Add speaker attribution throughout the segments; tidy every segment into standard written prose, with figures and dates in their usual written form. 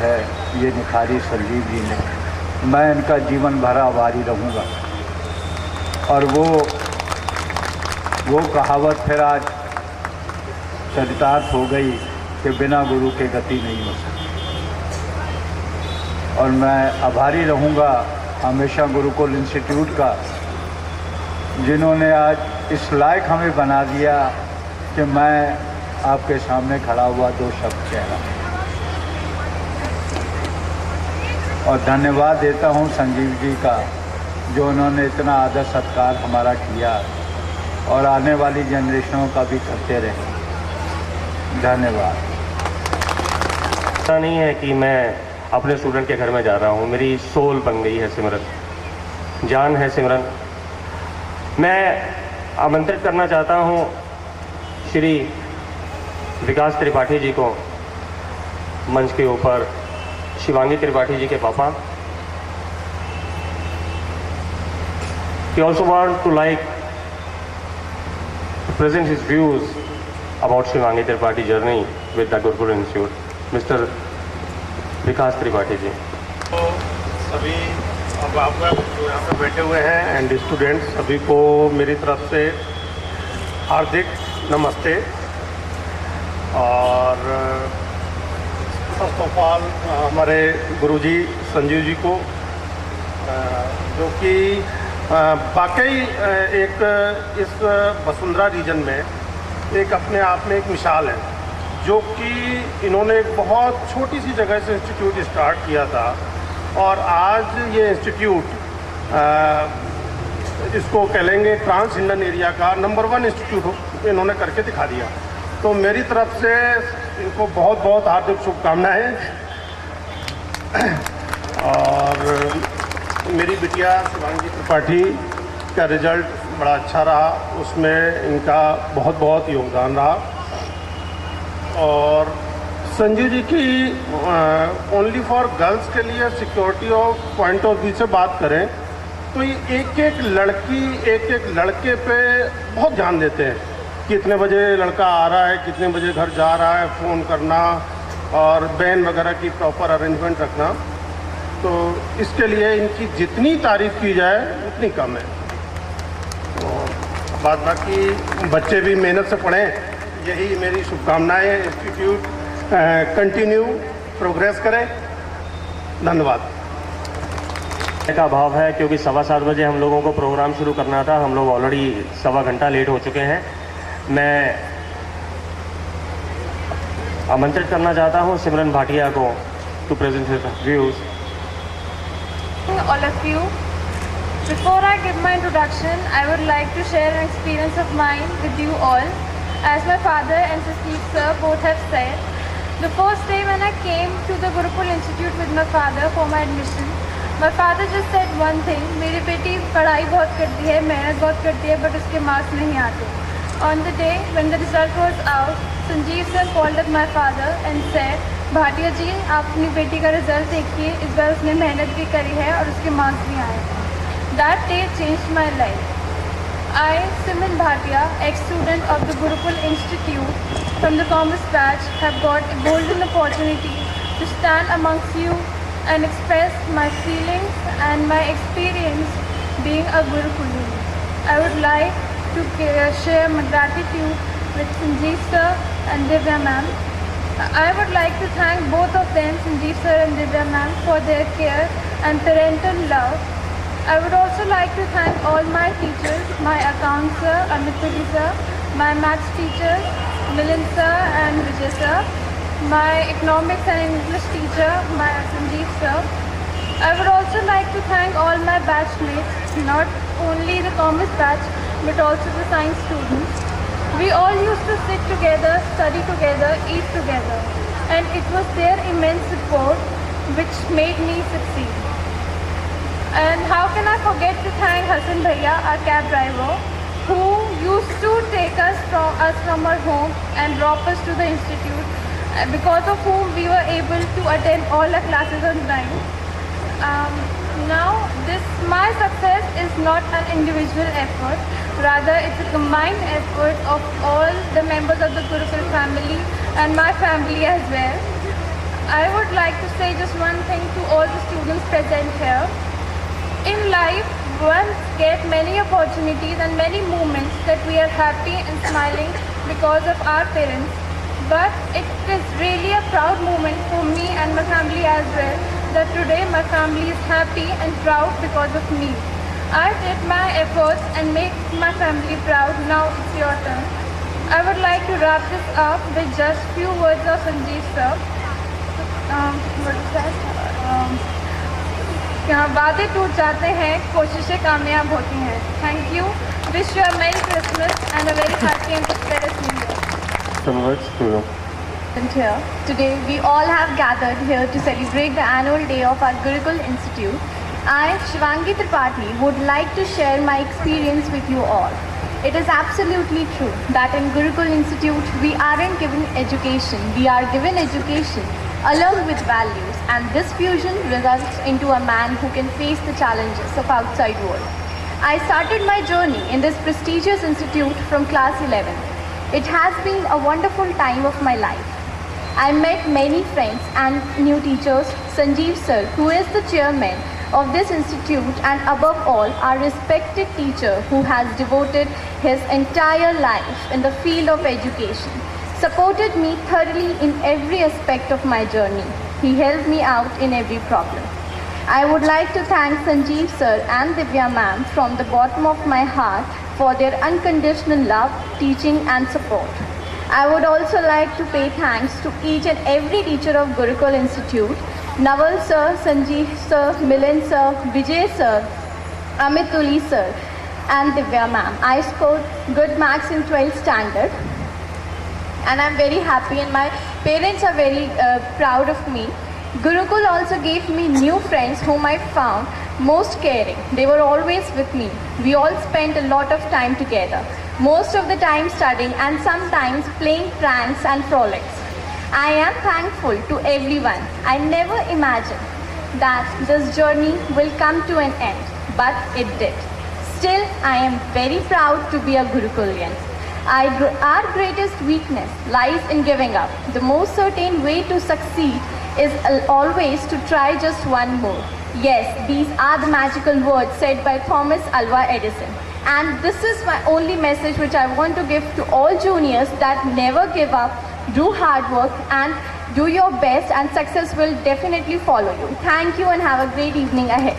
Speaker 1: है ये निखारी संजीव जी ने, मैं इनका जीवन भर आभारी रहूँगा। और वो कहावत फिर आज चरितार्थ हो गई कि बिना गुरु के गति नहीं हो सकती। और मैं आभारी रहूँगा हमेशा गुरुकुल इंस्टीट्यूट का, जिन्होंने आज इस लायक हमें बना दिया कि मैं आपके सामने खड़ा हुआ दो शब्द कह रहा हूँ। और धन्यवाद देता हूँ संजीव जी का, जो उन्होंने इतना आदर सत्कार हमारा किया और आने वाली जनरेशनों का भी करते रहे। धन्यवाद।
Speaker 2: ऐसा नहीं है कि मैं अपने स्टूडेंट के घर में जा रहा हूँ, मेरी सोल बन गई है सिमरन, जान है सिमरन। मैं आमंत्रित करना चाहता हूँ श्री विकास त्रिपाठी जी को मंच के ऊपर, शिवांगी त्रिपाठी जी के पापा। He also want to present his views about Shivangi Tripathi journey with the Gurukul Institute. Mr. विकास त्रिपाठी जी।
Speaker 3: तो सभी अब आप जो यहाँ पे बैठे हुए हैं एंड स्टूडेंट्स, सभी को मेरी तरफ से हार्दिक नमस्ते। और फर्स्ट ऑफ ऑल हमारे गुरुजी संजीव जी को, जो कि वाकई एक इस वसुंधरा रीजन में एक अपने आप में एक मिसाल है, जो कि इन्होंने एक बहुत छोटी सी जगह से इंस्टीट्यूट स्टार्ट किया था और आज ये इंस्टीट्यूट इसको कह लेंगे ट्रांस इंडियन एरिया का नंबर 1 इंस्टीट्यूट इन्होंने करके दिखा दिया। तो मेरी तरफ से इनको बहुत बहुत हार्दिक शुभकामनाएं। और मेरी बिटिया शिवांगी त्रिपाठी का रिजल्ट बड़ा अच्छा रहा, उसमें इनका बहुत बहुत योगदान रहा। और संजीव जी की ओनली फॉर गर्ल्स के लिए security of point of view से बात करें तो ये एक एक लड़की एक एक लड़के पे बहुत ध्यान देते हैं, कितने बजे लड़का आ रहा है, कितने बजे घर जा रहा है, फ़ोन करना और बैन वगैरह की प्रॉपर अरेंजमेंट रखना। तो इसके लिए इनकी जितनी तारीफ़ की जाए उतनी कम है। तो बाकी बच्चे भी मेहनत से पढ़ें, यही मेरी शुभकामनाएं। इंस्टीट्यूट कंटिन्यू प्रोग्रेस करें। धन्यवाद।
Speaker 2: का भाव है क्योंकि 7:15 बजे हम लोगों को प्रोग्राम शुरू करना था, हम लोग ऑलरेडी 1.25 घंटा लेट हो चुके हैं। मैं आमंत्रित करना चाहता हूं सिमरन भाटिया को to present his views.
Speaker 4: All of you, before I give my introduction, I would like to share an experience of mine with you all. As my father and Sasteep sir both have said, the first day when I came to the Gurukul Institute with my father for my admission, my father just said one thing, मेरी बेटी पढ़ाई बहुत करती है, मेहनत बहुत करती है, but उसके मार्क्स नहीं आते। On the day when the result was out, Sanjeev sir called up my father and said, Bhatia जी आप अपनी बेटी का रिजल्ट देखिए, इस बार उसने मेहनत भी करी है और उसके मार्क्स भी आए। That day changed my life. I, Simran Bhatia, ex-student of the Gurukul Institute from the commerce batch, have got a golden opportunity to stand amongst you and express my feelings and my experience being a Gurukulian. I would like to share my gratitude with Sanjeev sir and Divya ma'am. I would like to thank both of them, Sanjeev sir and Divya ma'am, for their care and parental love. I would also like to thank all my teachers, my account sir, Amit sir, my maths teacher, Milind sir and Vijay sir, my economics and English teacher, my Sanjeev sir. I would also like to thank all my batchmates, not only the commerce batch, but also the science students. We all used to sit together, study together, eat together, and it was their immense support which made me succeed. And how can I forget to thank Hassan Bhaiya, our cab driver, who used to take us from our home and drop us to the institute, because of whom we were able to attend all our classes on time. Now, my success is not an individual effort, rather it's a combined effort of all the members of the Gurukul family and my family as well. I would like to say just one thing to all the students present here. In life, one gets many opportunities and many moments that we are happy and smiling because of our parents. But it is really a proud moment for me and my family as well, that today my family is happy and proud because of me. I did my efforts and make my family proud. Now it's your turn. I would like to wrap this up with just few words of Sanjeev sir. What is that? यहाँ वादे टूट जाते हैं, कोशिशें कामयाब होती हैं. Thank you. Wish you a Merry Christmas and a very happy and prosperous New Year.
Speaker 2: Some words to you.
Speaker 5: And here, today we all have gathered here to celebrate the annual day of our Gurukul Institute. I, Shivangi Tripathi, would like to share my experience with you all. It is absolutely true that in Gurukul Institute we aren't given education, we are given education along with values, and this fusion results into a man who can face the challenges of outside world. I started my journey in this prestigious institute from class 11. It has been a wonderful time of my life. I met many friends and new teachers. Sanjeev sir, who is the chairman of this institute, and above all, our respected teacher who has devoted his entire life in the field of education, supported me thoroughly in every aspect of my journey. He helped me out in every problem. I would like to thank Sanjeev sir and Divya ma'am from the bottom of my heart for their unconditional love, teaching and support. I would also like to pay thanks to each and every teacher of Gurukul Institute, Naval sir, Sanjeev sir, Milind sir, Vijay sir, Amit Tuli sir and Divya ma'am. I scored good marks in 12th standard and I'm very happy, and my parents are very proud of me. Gurukul also gave me new friends whom I found most caring. They were always with me. We all spent a lot of time together, most of the time studying and sometimes playing pranks and frolics. I am thankful to everyone. I never imagined that this journey will come to an end, but it did. Still, I am very proud to be a Gurukulian. Our greatest weakness lies in giving up. The most certain way to succeed is always to try just one more. Yes, these are the magical words said by Thomas Alva Edison. And this is my only message which I want to give to all juniors, that never give up, do hard work and do your best, and success will definitely follow you. Thank you and have a great evening ahead.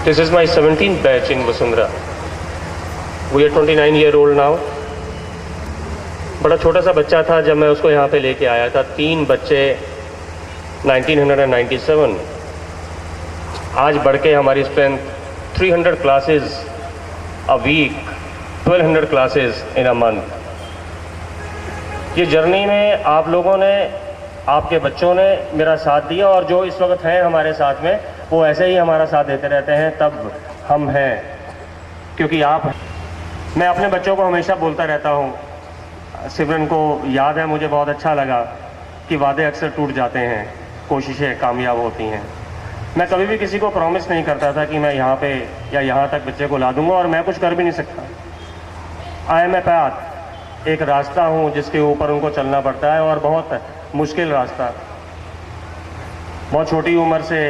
Speaker 2: This is my 17th batch in Vasundhara. We are 29-year-old now. बड़ा छोटा सा बच्चा था जब मैं उसको यहाँ पे लेके आया था. 3 बच्चे 1997. आज बढ़ के हमारी strength 300 classes a week, 1200 classes in a month. ये जर्नी में आप लोगों ने, आपके बच्चों ने मेरा साथ दिया, और जो इस वक्त हैं हमारे साथ में वो ऐसे ही हमारा साथ देते रहते हैं. तब हम हैं क्योंकि आप हैं. मैं अपने बच्चों को हमेशा बोलता रहता हूँ, सिमरन को याद है, मुझे बहुत अच्छा लगा कि वादे अक्सर टूट जाते हैं, कोशिशें कामयाब होती हैं. मैं कभी भी किसी को प्रॉमिस नहीं करता था कि मैं यहाँ पे या यहाँ तक बच्चे को ला दूँगा, और मैं कुछ कर भी नहीं सकता. आई एम ए पाथ, एक रास्ता हूँ जिसके ऊपर उनको चलना पड़ता है, और बहुत मुश्किल रास्ता. बहुत छोटी उम्र से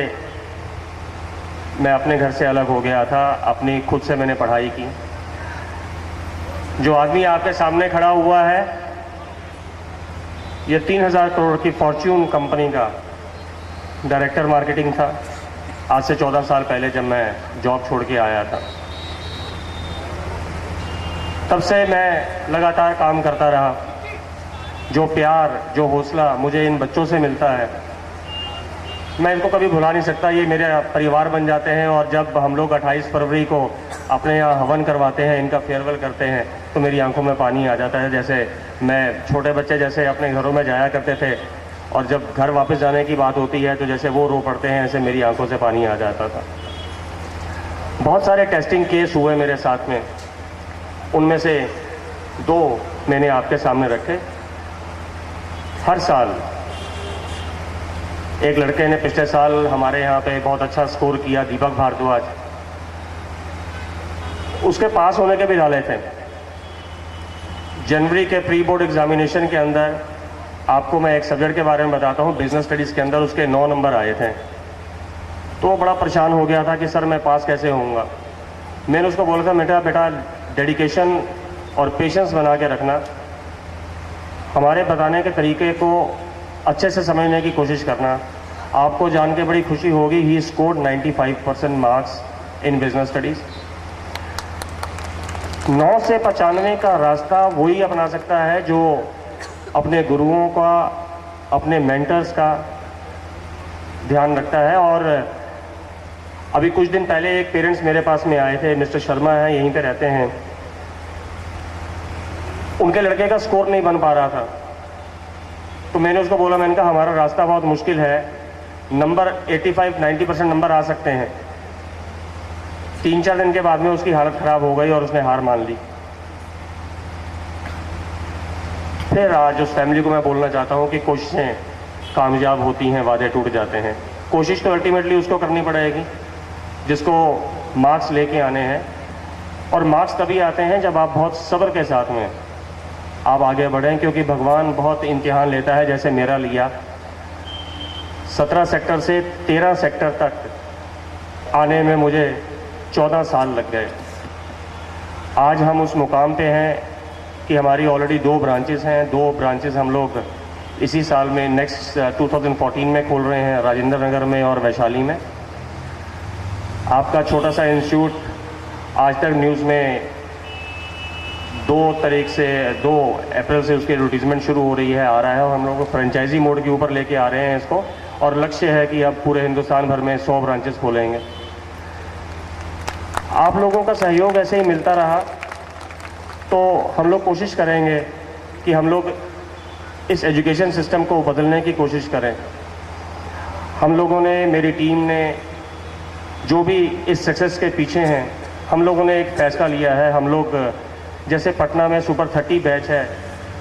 Speaker 2: मैं अपने घर से अलग हो गया था. अपनी खुद से मैंने पढ़ाई की. जो आदमी आपके सामने खड़ा हुआ है, ये 3000 करोड़ की फॉर्च्यून कंपनी का डायरेक्टर मार्केटिंग था. आज से 14 साल पहले जब मैं जॉब छोड़ के आया था, तब से मैं लगातार काम करता रहा. जो प्यार, जो हौसला मुझे इन बच्चों से मिलता है, मैं इनको कभी भुला नहीं सकता. ये मेरे परिवार बन जाते हैं. और जब हम लोग 28 फरवरी को अपने यहाँ हवन करवाते हैं, इनका फेयरवेल करते हैं, तो मेरी आंखों में पानी आ जाता है. जैसे मैं छोटे बच्चे जैसे अपने घरों में जाया करते थे, और जब घर वापस जाने की बात होती है तो जैसे वो रो पड़ते हैं, ऐसे मेरी आंखों से पानी आ जाता था. बहुत सारे टेस्टिंग केस हुए मेरे साथ में. उनमें से 2 मैंने आपके सामने रखे. हर साल एक लड़के ने पिछले साल हमारे यहाँ पे बहुत अच्छा स्कोर किया, दीपक भारद्वाज, उसके पास होने के भी डाले थे। जनवरी के प्री बोर्ड एग्जामिनेशन के अंदर आपको मैं एक सब्जेक्ट के बारे में बताता हूँ, बिजनेस स्टडीज़ के अंदर उसके 9 नंबर आए थे। तो वो बड़ा परेशान हो गया था कि सर मैं पास कैसे होऊंगा। मैंने उसको बोला था बेटा डेडिकेशन और पेशेंस बना के रखना, हमारे बताने के तरीके को अच्छे से समझने की कोशिश करना। आपको जान के बड़ी खुशी होगी, he scored 95% marks in business studies. 9 से 95 का रास्ता वही अपना सकता है जो अपने गुरुओं का, अपने मेंटर्स का ध्यान रखता है। और अभी कुछ दिन पहले एक पेरेंट्स मेरे पास में आए थे, मिस्टर शर्मा हैं, यहीं पे रहते हैं। उनके लड़के का स्कोर नहीं बन पा रहा था, तो मैंने उसको बोला, मैंने कहा हमारा रास्ता बहुत मुश्किल है, नंबर 85-90% नंबर आ सकते हैं। 3-4 दिन के बाद में उसकी हालत ख़राब हो गई और उसने हार मान ली। फिर आज उस फैमिली को मैं बोलना चाहता हूँ कि कोशिशें कामयाब होती हैं, वादे टूट जाते हैं। कोशिश तो अल्टीमेटली उसको करनी पड़ेगी जिसको मार्क्स लेके आने हैं, और मार्क्स तभी आते हैं जब आप बहुत सब्र के साथ में आप आगे बढ़ें, क्योंकि भगवान बहुत इम्तिहान लेता है, जैसे मेरा लिया। 17 सेक्टर से 13 सेक्टर तक आने में मुझे 14 साल लग गए। आज हम उस मुकाम पे हैं कि हमारी ऑलरेडी 2 ब्रांचेस हैं। 2 ब्रांचेस हम लोग इसी साल में नेक्स्ट 2014 में खोल रहे हैं, राजेंद्र नगर में और वैशाली में। आपका छोटा सा इंस्टीट्यूट आज तक न्यूज़ में 2 अप्रैल से उसकी एडवर्टीजमेंट शुरू हो रही है, आ रहा है, और हम लोग फ्रेंचाइजी मोड के ऊपर लेके आ रहे हैं इसको, और लक्ष्य है कि अब पूरे हिंदुस्तान भर में 100 ब्रांचेस खोलेंगे। आप लोगों का सहयोग ऐसे ही मिलता रहा तो हम लोग कोशिश करेंगे कि हम लोग इस एजुकेशन सिस्टम को बदलने की कोशिश करें। हम लोगों ने, मेरी टीम ने, जो भी इस सक्सेस के पीछे हैं, हम लोगों ने एक फ़ैसला लिया है। हम लोग जैसे पटना में सुपर 30 बैच है,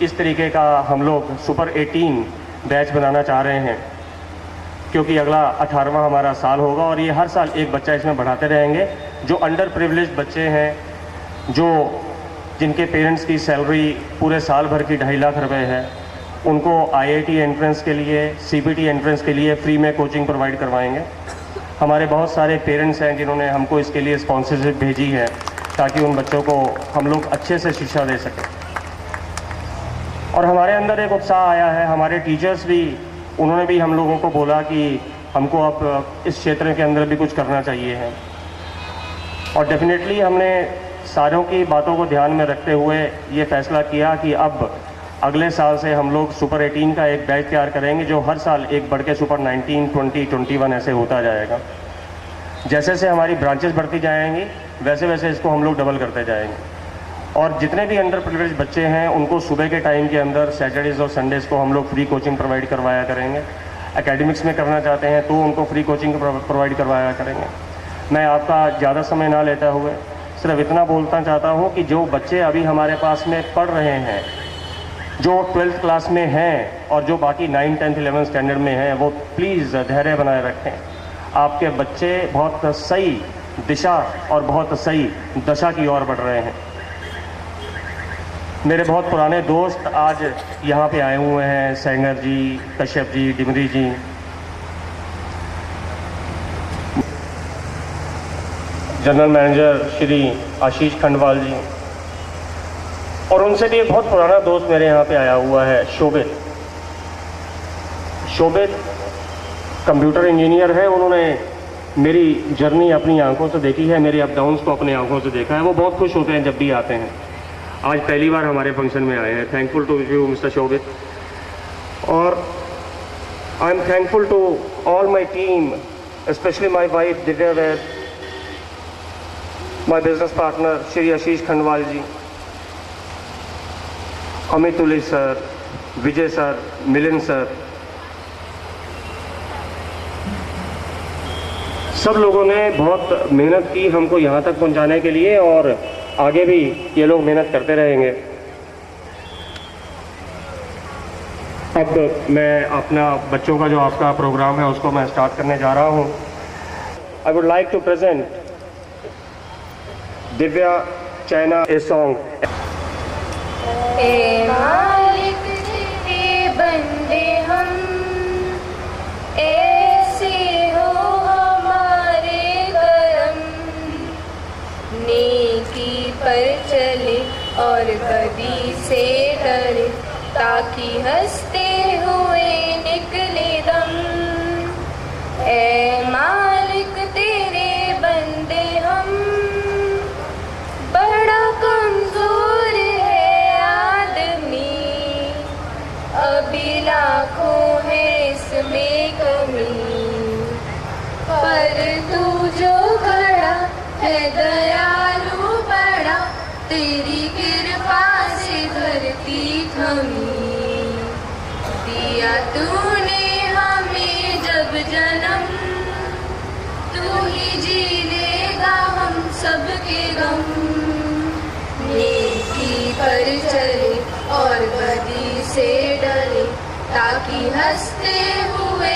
Speaker 2: इस तरीके का हम लोग सुपर 18 बैच बनाना चाह रहे हैं, क्योंकि अगला 18वां हमारा साल होगा और ये हर साल एक बच्चा इसमें बढ़ाते रहेंगे। जो अंडर प्रिविलेज बच्चे हैं, जिनके पेरेंट्स की सैलरी पूरे साल भर की 2.5 लाख रुपए है, उनको IIT एंट्रेंस के लिए, CBT एंट्रेंस के लिए फ्री में कोचिंग प्रोवाइड करवाएंगे। हमारे बहुत सारे पेरेंट्स हैं जिन्होंने हमको इसके लिए स्पॉन्सरशिप भेजी है, ताकि उन बच्चों को हम लोग अच्छे से शिक्षा दे सकें। और हमारे अंदर एक उत्साह आया है, हमारे टीचर्स भी, उन्होंने भी हम लोगों को बोला कि हमको अब इस क्षेत्र के अंदर भी कुछ करना चाहिए है। और डेफिनेटली हमने सारों की बातों को ध्यान में रखते हुए ये फैसला किया कि अब अगले साल से हम लोग सुपर 18 का एक बैच तैयार करेंगे, जो हर साल एक बढ़ के सुपर 19, 20, 21 ऐसे होता जाएगा। जैसे जैसे हमारी ब्रांचेस बढ़ती जाएंगी, वैसे वैसे इसको हम लोग डबल करते जाएंगे। और जितने भी अंडर प्रिविलेज बच्चे हैं, उनको सुबह के टाइम के अंदर सैटरडेज़ और संडेज़ को हम लोग फ्री कोचिंग प्रोवाइड करवाया करेंगे। एकेडमिक्स में करना चाहते हैं तो उनको फ्री कोचिंग प्रोवाइड करवाया करेंगे। मैं आपका ज़्यादा समय ना लेता हुए सिर्फ इतना बोलना चाहता हूँ कि जो बच्चे अभी हमारे पास में पढ़ रहे हैं, जो 12th क्लास में हैं और जो बाकी 9, 10, 11 स्टैंडर्ड में हैं, वो प्लीज़ धैर्य बनाए रखें। आपके बच्चे बहुत सही दिशा और बहुत सही दशा की ओर बढ़ रहे हैं। मेरे बहुत पुराने दोस्त आज यहाँ पे आए हुए हैं, सेंगर जी, कश्यप जी, डिमरी जी, जनरल मैनेजर श्री आशीष खंडवाल जी, और उनसे भी एक बहुत पुराना दोस्त मेरे यहाँ पे आया हुआ है, शोभित। शोभित कंप्यूटर इंजीनियर है, उन्होंने मेरी जर्नी अपनी आंखों से देखी है, मेरे अप डाउन्स को अपने आंखों से देखा है। वो बहुत खुश होते हैं जब भी आते हैं। आज पहली बार हमारे फंक्शन में आए हैं। Thankful to you mister Shobhit, और I am thankful to all my team, specially my wife Divya Vaid, my business partner Shri Ashish Khandwal ji, Amit Tuli sir, Vijay sir, Milind sir, सब लोगों ने बहुत मेहनत की हमको यहाँ तक पहुँचाने के लिए, और आगे भी ये लोग मेहनत करते रहेंगे। अब मैं अपना बच्चों का जो आपका प्रोग्राम है उसको मैं स्टार्ट करने जा रहा हूँ। I would like to present Divya Chhina a song.
Speaker 6: ए मालिक तेरे बंदे हम, ऐसे हो हमारे करम, नेकी पर चले और बदी से डरे, ताकि हंसते हुए निकले दम। ए मालिक तेरे बंदे हम, बड़ा कमजोर है आदमी, अभी लाखों है इसमें कमी, पर तू जो खड़ा है दयालु बड़ा, तेरी कृपा से धरती थमी। दिया तूने हमें जब जन्म, तू ही जी लेगा हम सबके गम। नेकी पर चले और बदी से डरे, ताकि हंसते हुए